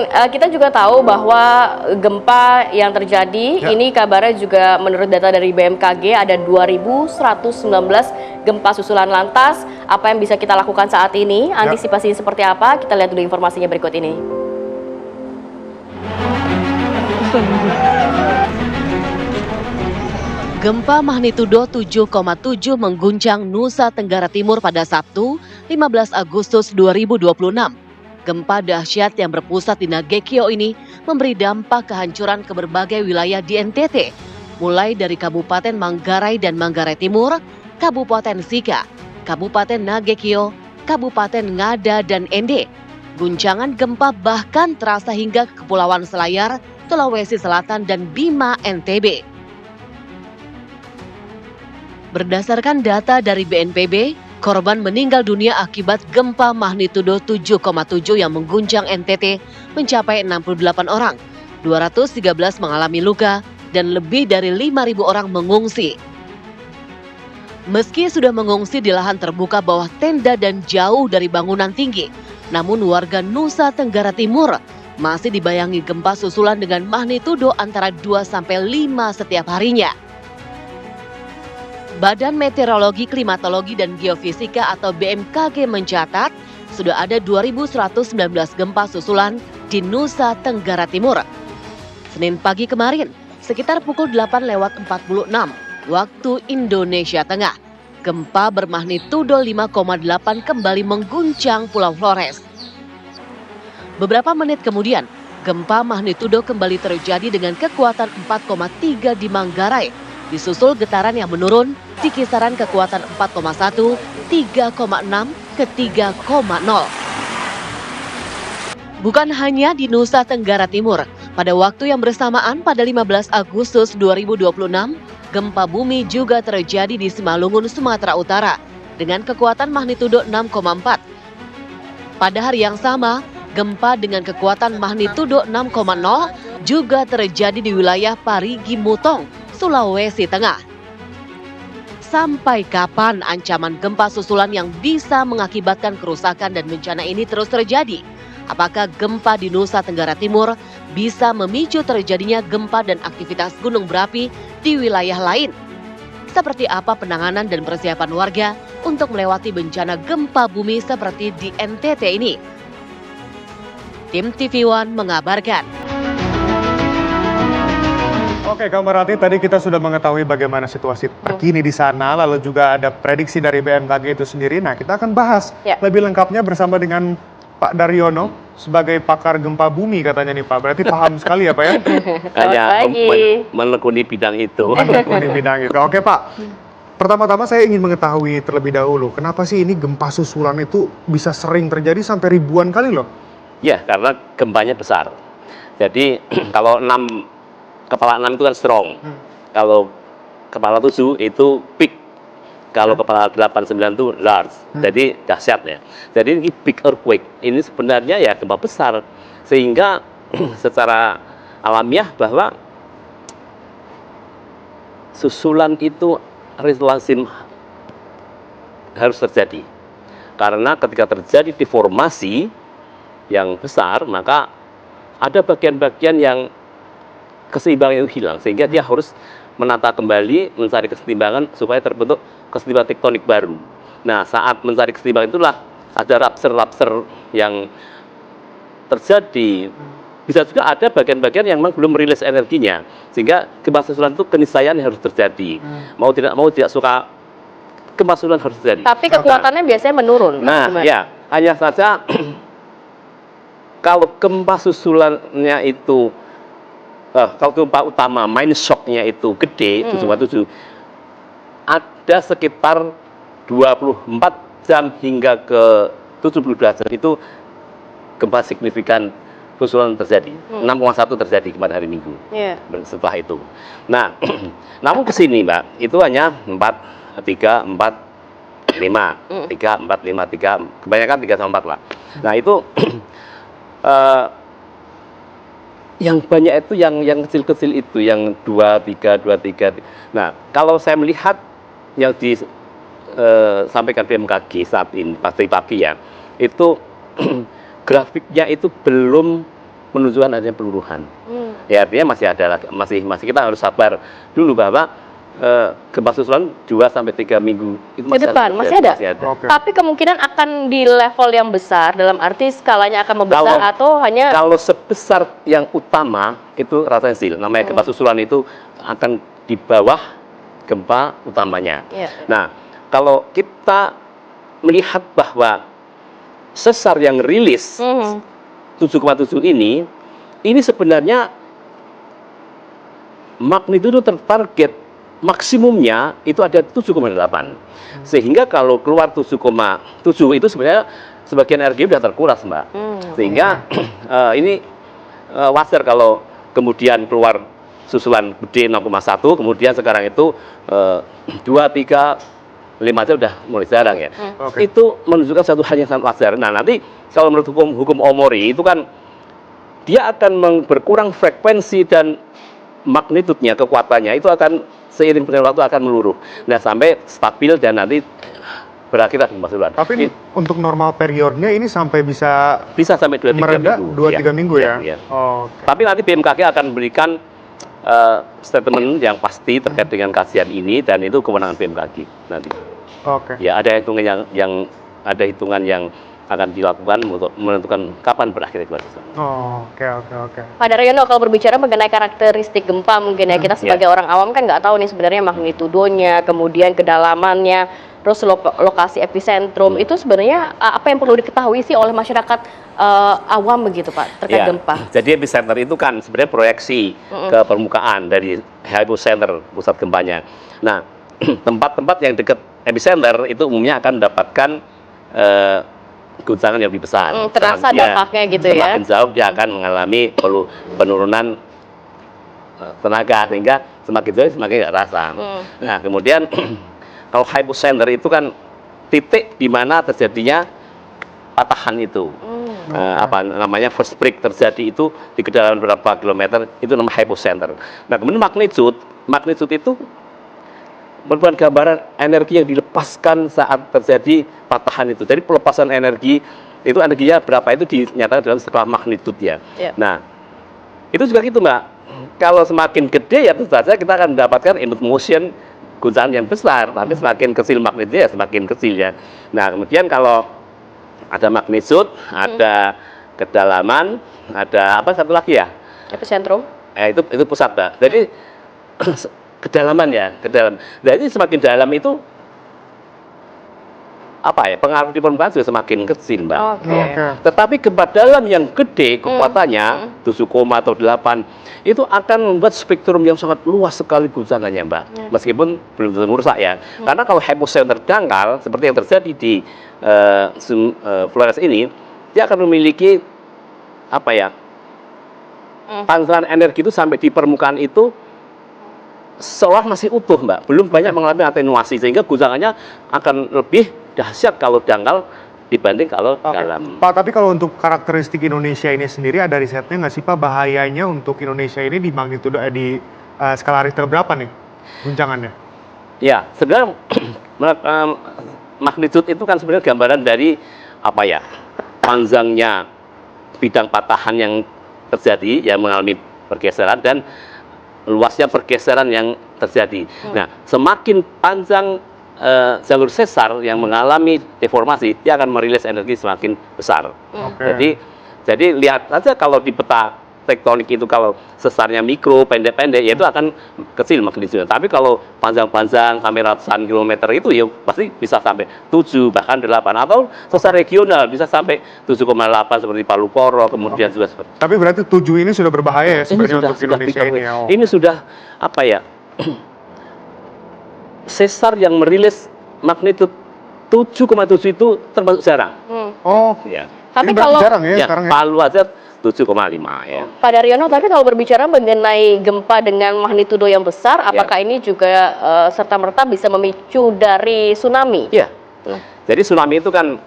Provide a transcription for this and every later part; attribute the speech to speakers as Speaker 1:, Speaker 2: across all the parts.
Speaker 1: kita juga tahu bahwa gempa yang terjadi ini kabarnya juga menurut data dari BMKG ada 2.119 gempa susulan. Lantas apa yang bisa kita lakukan saat ini? Antisipasinya seperti apa? Kita lihat dulu informasinya berikut ini.
Speaker 2: Gempa magnitudo 7,7 mengguncang Nusa Tenggara Timur pada Sabtu, 15 Agustus 2026. Gempa dahsyat yang berpusat di Nagekio ini memberi dampak kehancuran ke berbagai wilayah di NTT, mulai dari Kabupaten Manggarai dan Manggarai Timur, Kabupaten Sika, Kabupaten Nagekio, Kabupaten Ngada, dan Ende. Guncangan gempa bahkan terasa hingga ke Kepulauan Selayar, Sulawesi Selatan, dan Bima, NTB. Berdasarkan data dari BNPB, korban meninggal dunia akibat gempa magnitudo 7,7 yang mengguncang NTT mencapai 68 orang, 213 mengalami luka, dan lebih dari 5.000 orang mengungsi. Meski sudah mengungsi di lahan terbuka bawah tenda dan jauh dari bangunan tinggi, namun warga Nusa Tenggara Timur masih dibayangi gempa susulan dengan magnitudo antara 2-5 setiap harinya. Badan Meteorologi, Klimatologi, dan Geofisika atau BMKG mencatat sudah ada 2.119 gempa susulan di Nusa Tenggara Timur. Senin pagi kemarin, sekitar pukul 8:46 waktu Indonesia Tengah, gempa bermagnitudo 5,8 kembali mengguncang Pulau Flores. Beberapa menit kemudian, gempa magnitudo kembali terjadi dengan kekuatan 4,3 di Manggarai, disusul getaran yang menurun di kisaran kekuatan 4,1, 3,6 ke 3,0. Bukan hanya di Nusa Tenggara Timur, pada waktu yang bersamaan pada 15 Agustus 2026, gempa bumi juga terjadi di Simalungun, Sumatera Utara dengan kekuatan magnitudo 6,4. Pada hari yang sama, gempa dengan kekuatan magnitudo 6,0 juga terjadi di wilayah Parigi Mutong, Sulawesi Tengah. Sampai kapan ancaman gempa susulan yang bisa mengakibatkan kerusakan dan bencana ini terus terjadi? Apakah gempa di Nusa Tenggara Timur bisa memicu terjadinya gempa dan aktivitas gunung berapi di wilayah lain? Seperti apa penanganan dan persiapan warga untuk melewati bencana gempa bumi seperti di NTT ini? Tim TV One mengabarkan.
Speaker 3: Oke, Kak Marati, tadi kita sudah mengetahui bagaimana situasi terkini di sana, lalu juga ada prediksi dari BMKG itu sendiri. Nah, kita akan bahas lebih lengkapnya bersama dengan Pak Daryono sebagai pakar gempa bumi katanya nih Pak. Berarti paham sekali ya Pak ya?
Speaker 4: Hanya menekuni bidang itu.
Speaker 3: Menekuni bidang itu. Oke Pak, pertama-tama saya ingin mengetahui terlebih dahulu, kenapa sih ini gempa susulan itu bisa sering terjadi sampai ribuan kali loh?
Speaker 4: Ya, karena gempanya besar. Jadi kalau kepala 6 itu kan strong. Kalau kepala 7 itu big. Kalau kepala 8, 9 itu large. Jadi dahsyat ya. Jadi ini big earthquake. Ini sebenarnya ya gempa besar. Sehingga secara alamiah bahwa susulan itu lazim harus terjadi. Karena ketika terjadi deformasi yang besar, maka ada bagian-bagian yang keseimbangan itu hilang, sehingga dia harus menata kembali, mencari keseimbangan supaya terbentuk keseimbangan tektonik baru. Nah, saat mencari keseimbangan itulah ada rupture yang terjadi. Bisa juga ada bagian-bagian yang memang belum merilis energinya, sehingga gempa susulan itu keniscayaan harus terjadi. Mau tidak suka, gempa susulan harus terjadi.
Speaker 1: Tapi kekuatannya biasanya menurun.
Speaker 4: Nah, ya, hanya saja kalau gempa susulannya itu kalau gempa utama main shocknya itu gede, 7,7, ada sekitar 24 jam hingga ke 72 jam itu gempa signifikan susulan terjadi. 6,1 terjadi kemarin hari Minggu. Setelah itu. Nah, namun ke sini Mbak, itu hanya 4, 3, 4, 5, 3, 4, 5, 3, kebanyakan 3 sama 4 lah. Nah, itu yang banyak itu yang kecil-kecil itu, yang 2, 3, 2, 3. Nah, kalau saya melihat yang disampaikan BMKG saat ini, pagi-pagi ya, itu grafiknya itu belum menunjukkan adanya peluruhan. Ya artinya masih kita harus sabar dulu bahwa gempa susulan 2 sampai 3 minggu itu
Speaker 1: Ke depan masih ada.
Speaker 3: Oke.
Speaker 1: Tapi kemungkinan akan di level yang besar, dalam arti skalanya akan membesar atau hanya
Speaker 4: kalau sebesar yang utama itu ratensil. Namanya gempa susulan itu akan di bawah gempa utamanya. Nah, kalau kita melihat bahwa sesar yang rilis 7,7 ini sebenarnya magnitudo tertarget maksimumnya itu ada 7,8. Sehingga kalau keluar 7,7 itu sebenarnya sebagian energi sudah terkuras, Mbak. Sehingga ini wajar kalau kemudian keluar susulan gede 0,1, kemudian sekarang itu 2, 3, 5 aja udah mulai jarang ya. Itu menunjukkan satu hal yang sangat wajar. Nah, nanti kalau menurut hukum Omori itu kan dia akan berkurang frekuensi dan magnitudenya, kekuatannya itu akan seiring berjalannya waktu akan meluruh. Nah, sampai stabil dan nanti berakhir gempa susulan.
Speaker 3: Tapi untuk normal periodnya ini sampai bisa
Speaker 4: sampai 2-3 minggu.
Speaker 3: 2-3 minggu ya.
Speaker 4: Tapi nanti BMKG akan memberikan statement yang pasti terkait dengan kajian ini dan itu kewenangan BMKG nanti. Ya, ada hitungan hitungan yang akan dilakukan untuk menentukan kapan berakhir gempa susulan.
Speaker 3: Oke.
Speaker 1: Pak Daryono, kalau berbicara mengenai karakteristik gempa, mungkin ya kita sebagai orang awam kan nggak tahu nih sebenarnya magnitudonya, kemudian kedalamannya, terus lokasi epicentrum, itu sebenarnya apa yang perlu diketahui sih oleh masyarakat awam begitu Pak terkait gempa?
Speaker 4: Jadi epicenter itu kan sebenarnya proyeksi ke permukaan dari hypocenter pusat gempanya. Nah, tempat-tempat yang dekat epicenter itu umumnya akan mendapatkan guncangan yang lebih besar.
Speaker 1: Terasa dampaknya gitu ya.
Speaker 4: Semakin jauh dia akan mengalami penurunan tenaga sehingga semakin jauh semakin nggak rasa. Nah, kemudian kalau hypocenter itu kan titik di mana terjadinya patahan itu. Apa namanya first break terjadi itu di kedalaman berapa kilometer itu namanya hypocenter. Nah, kemudian magnitude itu merupakan gambaran energi yang dilepaskan saat terjadi patahan itu. Jadi pelepasan energi itu energinya berapa itu dinyatakan dalam skala magnitude ya. Nah, itu juga gitu Mbak. Kalau semakin gede ya tentu saja kita akan mendapatkan input motion guncangan yang besar, tapi semakin kecil magnitude ya semakin kecil ya. Nah, kemudian kalau ada magnitude, ada kedalaman, ada apa satu lagi ya?
Speaker 1: Epicentrum.
Speaker 4: Itu pusat Mbak. Jadi kedalaman. Jadi semakin dalam itu pengaruh di permukaan juga semakin kecil, Mbak. Tetapi gempa dalam yang gede kekuatannya 7, atau 8 itu akan membuat spektrum yang sangat luas sekali guncangannya, Mbak. Meskipun belum tentu merusak ya. Karena kalau hypocenter dangkal seperti yang terjadi di Flores ini, dia akan memiliki pancaran energi itu sampai di permukaan itu seolah masih utuh, Mbak, belum banyak mengalami atenuasi sehingga guncangannya akan lebih dahsyat kalau dangkal dibanding kalau dalam.
Speaker 3: Pak, tapi kalau untuk karakteristik Indonesia ini sendiri ada risetnya nggak sih Pak, bahayanya untuk Indonesia ini di magnitudo di skala Richter berapa nih guncangannya?
Speaker 4: Ya, sebenarnya magnitude itu kan sebenarnya gambaran dari panjangnya bidang patahan yang terjadi yang mengalami pergeseran dan luasnya pergeseran yang terjadi. Nah, semakin panjang jalur sesar yang mengalami deformasi, dia akan merilis energi semakin besar. Jadi lihat aja kalau di peta tektonik itu kalau sesarnya mikro, pendek-pendek, ya itu akan kecil magnitudo. Tapi kalau panjang-panjang sampai ratusan kilometer itu ya pasti bisa sampai 7 bahkan 8 atau sesar regional bisa sampai 7,8 seperti Palu Koro, kemudian juga seperti.
Speaker 3: Tapi berarti 7 ini sudah berbahaya ya sebenarnya untuk Indonesia ini.
Speaker 4: Ini sudah sesar yang merilis magnitudo 7,7 itu termasuk jarang. Ya.
Speaker 1: Tapi kalau
Speaker 3: jarang ya sekarang ya.
Speaker 4: Palu aja 7,5 ya.
Speaker 1: Pak Daryono, tapi kalau berbicara mengenai gempa dengan magnitudo yang besar, apakah ini juga serta-merta bisa memicu dari tsunami?
Speaker 4: Iya. Jadi tsunami itu kan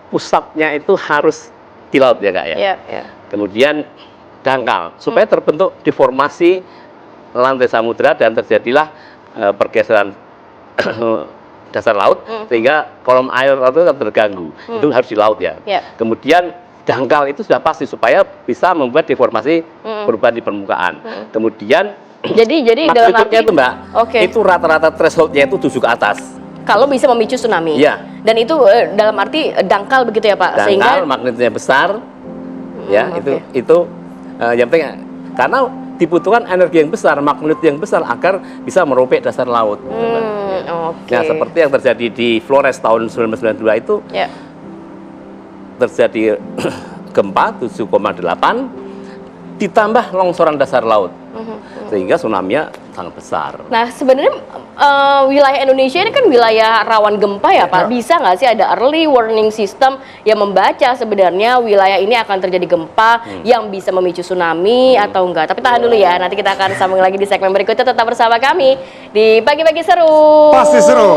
Speaker 4: pusatnya itu harus di laut ya Kak ya. Kemudian dangkal supaya terbentuk deformasi lantai samudera dan terjadilah pergeseran dasar laut sehingga kolom air itu terganggu. Itu harus di laut ya. Kemudian dangkal itu sudah pasti supaya bisa membuat deformasi perubahan di permukaan. Kemudian
Speaker 1: Jadi dalam arti
Speaker 4: magnitudenya itu Mbak,
Speaker 1: Oke.
Speaker 4: itu rata-rata thresholdnya itu 7 ke atas.
Speaker 1: kalau bisa memicu tsunami.
Speaker 4: Iya.
Speaker 1: Dan itu dalam arti dangkal begitu ya Pak,
Speaker 4: Dangkal, magnitudenya besar, ya itu yang penting karena dibutuhkan energi yang besar, magnitudo yang besar agar bisa meropek dasar laut.
Speaker 1: Oke.
Speaker 4: Nah, seperti yang terjadi di Flores tahun 1992 itu
Speaker 1: Ya.
Speaker 4: terjadi gempa 7,8 ditambah longsoran dasar laut, sehingga tsunami-nya sangat besar.
Speaker 1: Nah, sebenarnya wilayah Indonesia ini kan wilayah rawan gempa ya Pak. Bisa nggak sih ada early warning system yang membaca sebenarnya wilayah ini akan terjadi gempa yang bisa memicu tsunami atau enggak? Tapi tahan dulu ya, nanti kita akan sambung lagi di segmen berikutnya. Tetap bersama kami di Pagi-Pagi Seru.
Speaker 3: Pasti seru.